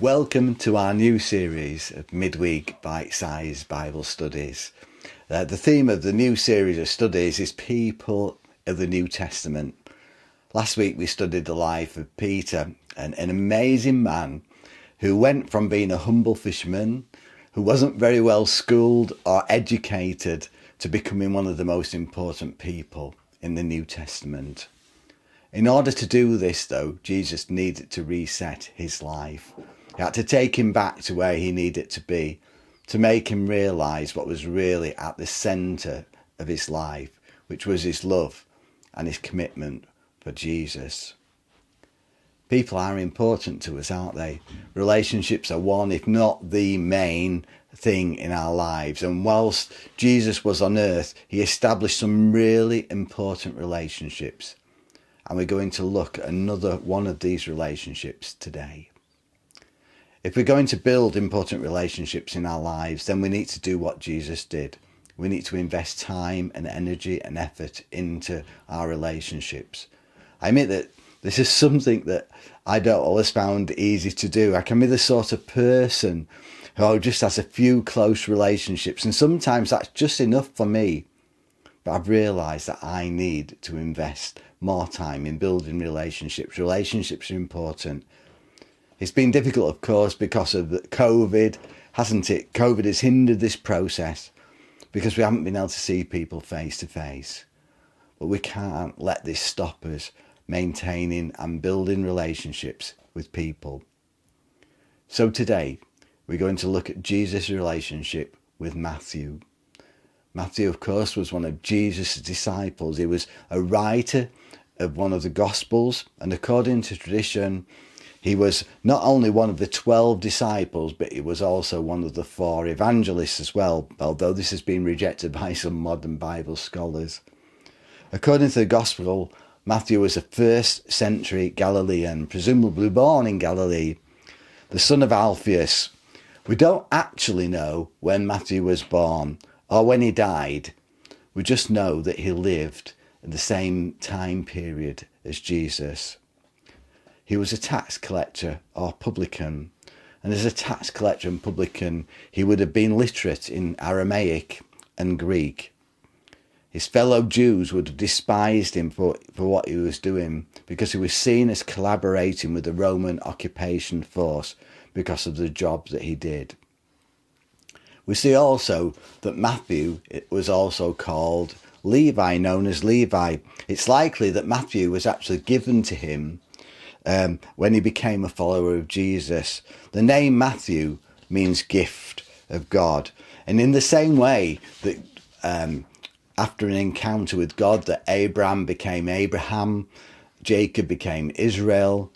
Welcome to our new series of midweek bite-sized Bible studies. The theme of the new series of studies is people of the New Testament. Last week we studied the life of Peter, an amazing man who went from being a humble fisherman, who wasn't very well schooled or educated, to becoming one of the most important people in the New Testament. In order to do this, though, Jesus needed to reset his life. He had to take him back to where he needed to be, to make him realise what was really at the centre of his life, which was his love and his commitment for Jesus. People are important to us, aren't they? Relationships are one, if not the main thing in our lives. And whilst Jesus was on earth, he established some really important relationships. And we're going to look at another one of these relationships today. If we're going to build important relationships in our lives, then we need to do what Jesus did. We need to invest time and energy and effort into our relationships. I admit that this is something that I don't always found easy to do. I can be the sort of person who just has a few close relationships, and sometimes that's just enough for me. But I've realised that I need to invest more time in building relationships. Relationships are important. It's been difficult, of course, because of COVID, hasn't it? COVID has hindered this process because we haven't been able to see people face to face. But we can't let this stop us maintaining and building relationships with people. So today, we're going to look at Jesus' relationship with Matthew. Matthew, of course, was one of Jesus' disciples. He was a writer of one of the Gospels, and according to tradition, he was not only one of the 12 disciples, but he was also one of the 4 evangelists as well, although this has been rejected by some modern Bible scholars. According to the Gospel, Matthew was a 1st century Galilean, presumably born in Galilee, the son of Alphaeus. We don't actually know when Matthew was born or when he died. We just know that he lived in the same time period as Jesus. He was a tax collector or publican, and as a tax collector and publican, he would have been literate in Aramaic and Greek. His fellow Jews would have despised him for what he was doing, because he was seen as collaborating with the Roman occupation force because of the job that he did. We see also that Matthew was also called Levi, known as Levi. It's likely that Matthew was actually given to him when he became a follower of Jesus. The name Matthew means gift of God. And in the same way that after an encounter with God, that Abraham became Abraham, Jacob became Israel,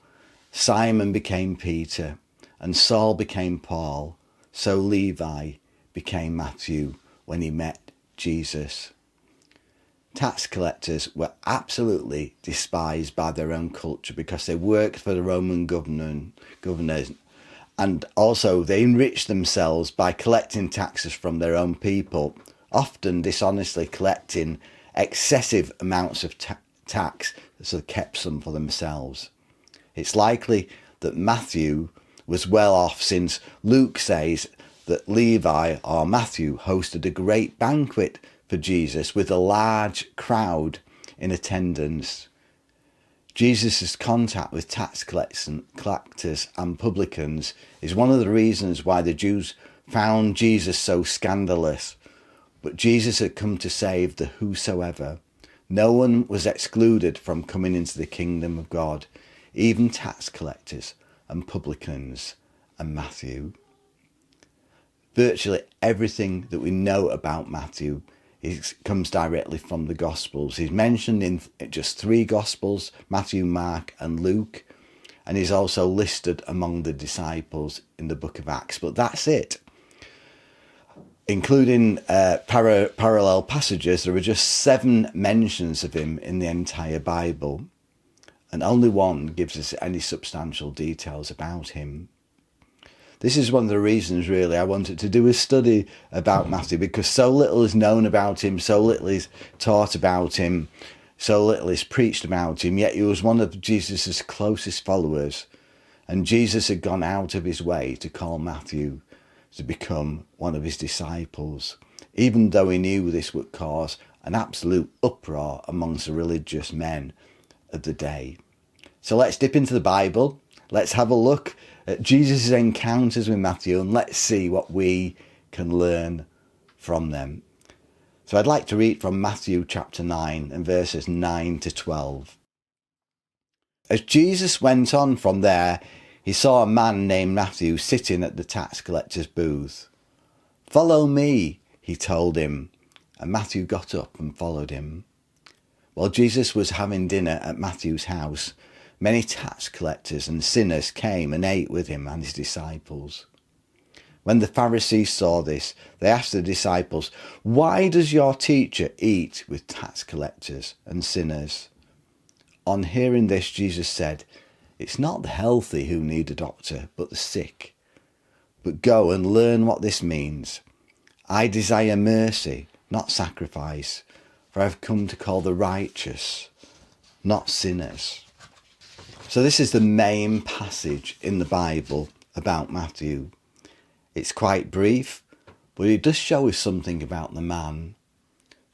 Simon became Peter, and Saul became Paul, so Levi became Matthew when he met Jesus. Tax collectors were absolutely despised by their own culture because they worked for the Roman governors, and also they enriched themselves by collecting taxes from their own people, often dishonestly collecting excessive amounts of tax, so they kept some for themselves. It's likely that Matthew was well off, since Luke says that Levi or Matthew hosted a great banquet for Jesus with a large crowd in attendance. Jesus' contact with tax collectors and publicans is one of the reasons why the Jews found Jesus so scandalous. But Jesus had come to save the whosoever. No one was excluded from coming into the kingdom of God, even tax collectors and publicans and Matthew. Virtually everything that we know about Matthew comes directly from the Gospels. He's mentioned in just 3 Gospels, Matthew, Mark and Luke, and he's also listed among the disciples in the book of Acts. But that's it. Including parallel passages, there are just 7 mentions of him in the entire Bible, and only one gives us any substantial details about him. This is one of the reasons, really, I wanted to do a study about Matthew, because so little is known about him, so little is taught about him, so little is preached about him, yet he was one of Jesus' closest followers. And Jesus had gone out of his way to call Matthew to become one of his disciples, even though he knew this would cause an absolute uproar amongst the religious men of the day. So let's dip into the Bible. Let's have a look at Jesus' encounters with Matthew, and let's see what we can learn from them. So I'd like to read from Matthew chapter 9 and verses 9 to 12. As Jesus went on from there, he saw a man named Matthew sitting at the tax collector's booth. "Follow me," he told him, and Matthew got up and followed him. While Jesus was having dinner at Matthew's house, many tax collectors and sinners came and ate with him and his disciples. When the Pharisees saw this, they asked the disciples, "Why does your teacher eat with tax collectors and sinners?" On hearing this, Jesus said, "It's not the healthy who need a doctor, but the sick. But go and learn what this means. I desire mercy, not sacrifice, for I've come to call the righteous, not sinners." So this is the main passage in the Bible about Matthew. It's quite brief, but it does show us something about the man.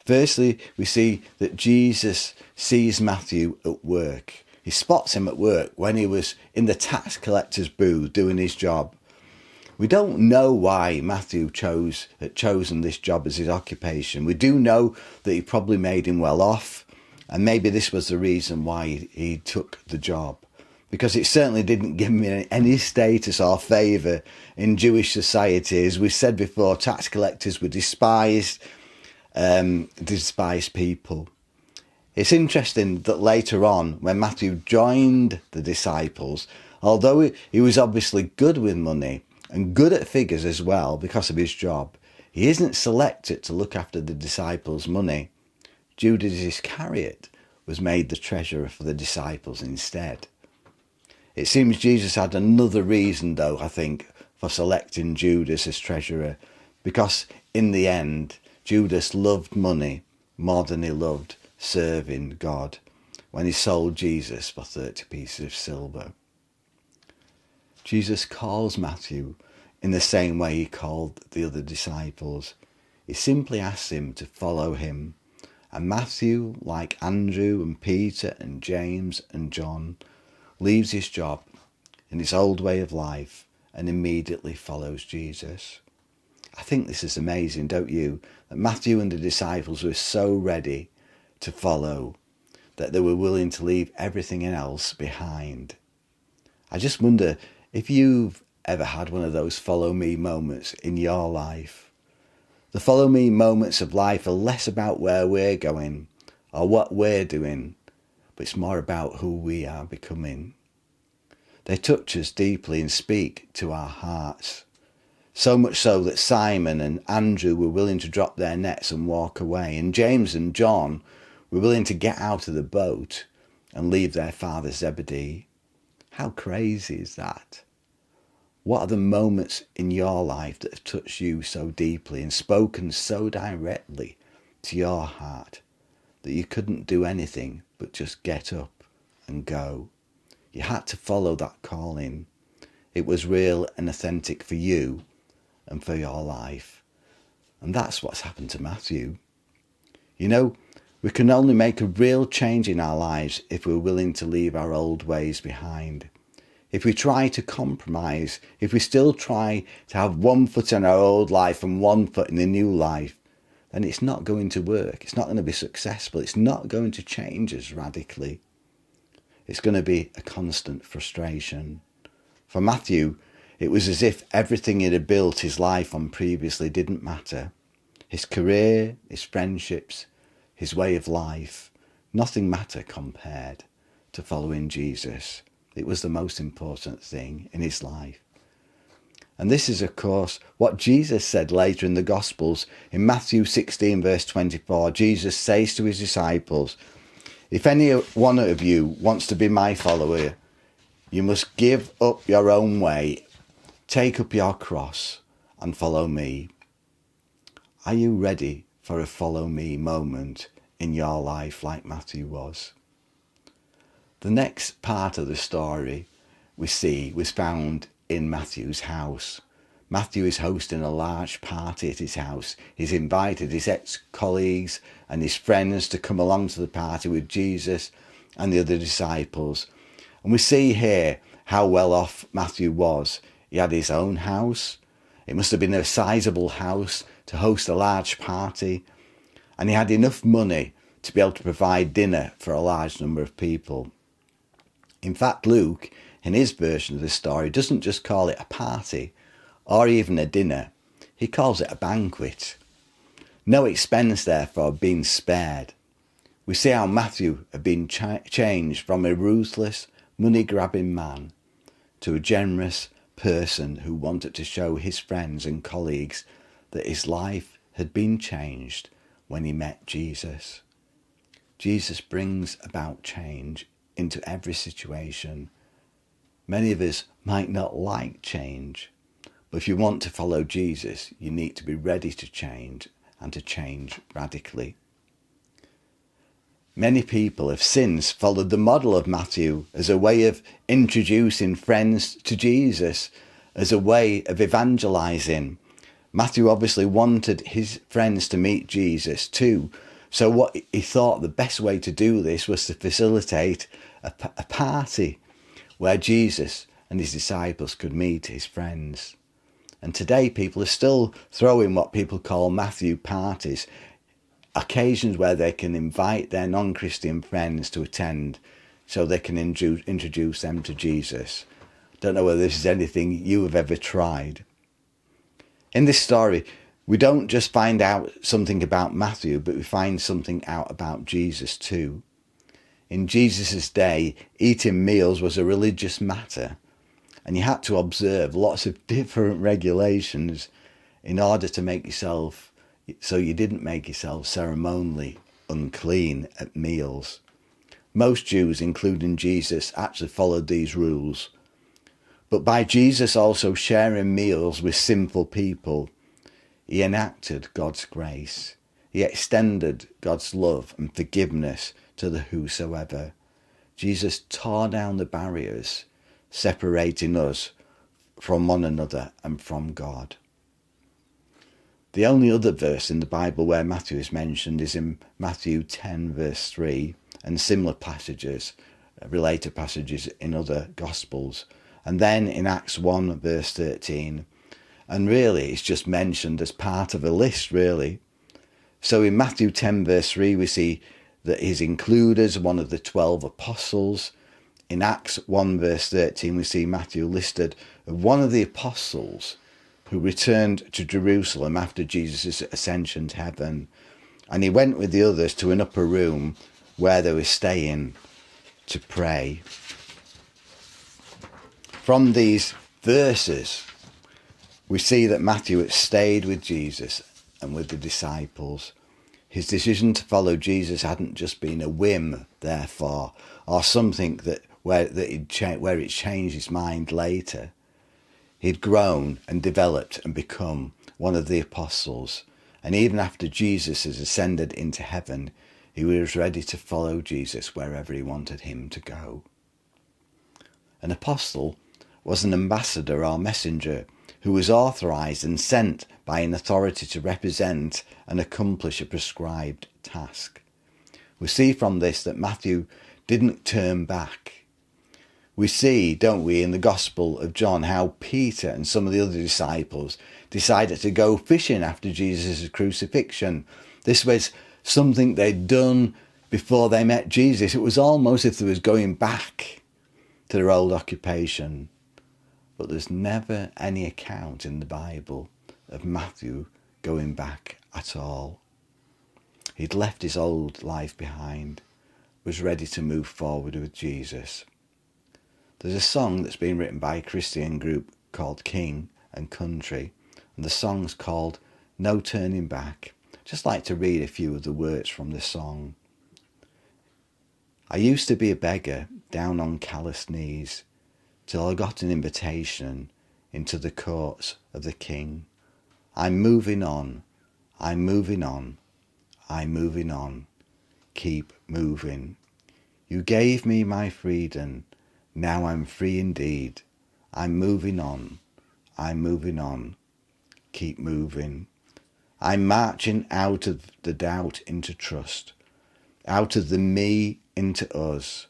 Firstly, we see that Jesus sees Matthew at work. He spots him at work when he was in the tax collector's booth doing his job. We don't know why Matthew had chosen this job as his occupation. We do know that he probably made him well off, and maybe this was the reason why he took the job, because it certainly didn't give him any status or favour in Jewish society. As we said before, tax collectors were despised people. It's interesting that later on, when Matthew joined the disciples, although he was obviously good with money and good at figures as well because of his job, he isn't selected to look after the disciples' money. Judas Iscariot was made the treasurer for the disciples instead. It seems Jesus had another reason, though, I think, for selecting Judas as treasurer, because in the end, Judas loved money more than he loved serving God when he sold Jesus for 30 pieces of silver. Jesus calls Matthew in the same way he called the other disciples. He simply asks him to follow him. And Matthew, like Andrew and Peter and James and John, leaves his job and his old way of life and immediately follows Jesus. I think this is amazing, don't you? That Matthew and the disciples were so ready to follow that they were willing to leave everything else behind. I just wonder if you've ever had one of those follow me moments in your life. The follow me moments of life are less about where we're going or what we're doing, but it's more about who we are becoming. They touch us deeply and speak to our hearts. So much so that Simon and Andrew were willing to drop their nets and walk away, and James and John were willing to get out of the boat and leave their father Zebedee. How crazy is that? What are the moments in your life that have touched you so deeply and spoken so directly to your heart that you couldn't do anything but just get up and go? You had to follow that calling. It was real and authentic for you and for your life. And that's what's happened to Matthew. You know, we can only make a real change in our lives if we're willing to leave our old ways behind. If we try to compromise, if we still try to have one foot in our old life and one foot in the new life, then it's not going to work. It's not going to be successful. It's not going to change us radically. It's going to be a constant frustration. For Matthew, it was as if everything he had built his life on previously didn't matter. His career, his friendships, his way of life, nothing mattered compared to following Jesus. It was the most important thing in his life. And this is, of course, what Jesus said later in the Gospels. In Matthew 16, verse 24, Jesus says to his disciples, "If any one of you wants to be my follower, you must give up your own way, take up your cross, and follow me." Are you ready for a follow me moment in your life like Matthew was? The next part of the story we see was found in Matthew's house. Matthew is hosting a large party at his house. He's invited his ex-colleagues and his friends to come along to the party with Jesus and the other disciples. And we see here how well off Matthew was. He had his own house. It must have been a sizable house to host a large party. And he had enough money to be able to provide dinner for a large number of people. In fact, Luke, in his version of the story, doesn't just call it a party or even a dinner. He calls it a banquet. No expense, therefore, being spared. We see how Matthew had been changed from a ruthless, money-grabbing man to a generous person who wanted to show his friends and colleagues that his life had been changed when he met Jesus. Jesus brings about change into every situation. Many of us might not like change, but if you want to follow Jesus, you need to be ready to change and to change radically. Many people have since followed the model of Matthew as a way of introducing friends to Jesus, as a way of evangelizing. Matthew obviously wanted his friends to meet Jesus too, so what he thought the best way to do this was to facilitate a party where Jesus and his disciples could meet his friends. And today people are still throwing what people call Matthew parties, occasions where they can invite their non-Christian friends to attend so they can introduce them to Jesus. Don't know whether this is anything you have ever tried. In this story, we don't just find out something about Matthew, but we find something out about Jesus too. In Jesus' day, eating meals was a religious matter, and you had to observe lots of different regulations in order to make yourself, so you didn't make yourself ceremonially unclean at meals. Most Jews, including Jesus, actually followed these rules. But by Jesus also sharing meals with sinful people, he enacted God's grace. He extended God's love and forgiveness to the whosoever. Jesus tore down the barriers separating us from one another and from God. The only other verse in the Bible where Matthew is mentioned is in Matthew 10 verse 3 and similar passages, related passages in other Gospels. And then in Acts 1 verse 13. And really it's just mentioned as part of a list really. So in Matthew 10 verse 3 we see that he's included as one of the 12 apostles. In Acts 1 verse 13 we see Matthew listed as one of the apostles who returned to Jerusalem after Jesus' ascension to heaven. And he went with the others to an upper room where they were staying to pray. From these verses, we see that Matthew had stayed with Jesus and with the disciples. His decision to follow Jesus hadn't just been a whim, therefore, or something where it changed his mind later. He'd grown and developed and become one of the apostles. And even after Jesus has ascended into heaven, he was ready to follow Jesus wherever he wanted him to go. An apostle was an ambassador or messenger who was authorised and sent by an authority to represent and accomplish a prescribed task. We see from this that Matthew didn't turn back. We see, don't we, in the Gospel of John, how Peter and some of the other disciples decided to go fishing after Jesus' crucifixion. This was something they'd done before they met Jesus. It was almost as if they was going back to their old occupation. But there's never any account in the Bible of Matthew going back at all. He'd left his old life behind, was ready to move forward with Jesus. There's a song that's been written by a Christian group called King and Country, and the song's called No Turning Back. I'd just like to read a few of the words from the song. I used to be a beggar down on calloused knees, till I got an invitation into the courts of the King. I'm moving on, I'm moving on, I'm moving on, keep moving. You gave me my freedom, Now I'm free indeed. I'm moving on. I'm moving on. Keep moving. I'm marching out of the doubt into trust. Out of the me into us.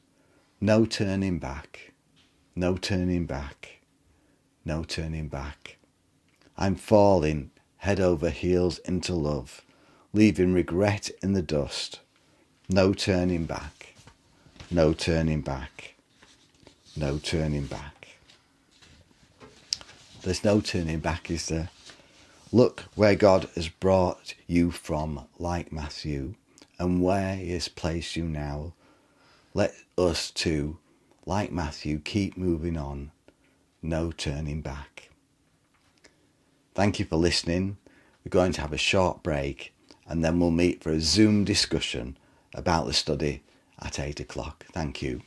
No turning back. No turning back. No turning back. I'm falling head over heels into love, leaving regret in the dust. No turning back. No turning back. No turning back. There's no turning back, is there? Look where God has brought you from, like Matthew, and where he has placed you now. Let us too, like Matthew, keep moving on. No turning back. Thank you for listening. We're going to have a short break and then we'll meet for a Zoom discussion about the study at 8 o'clock. Thank you.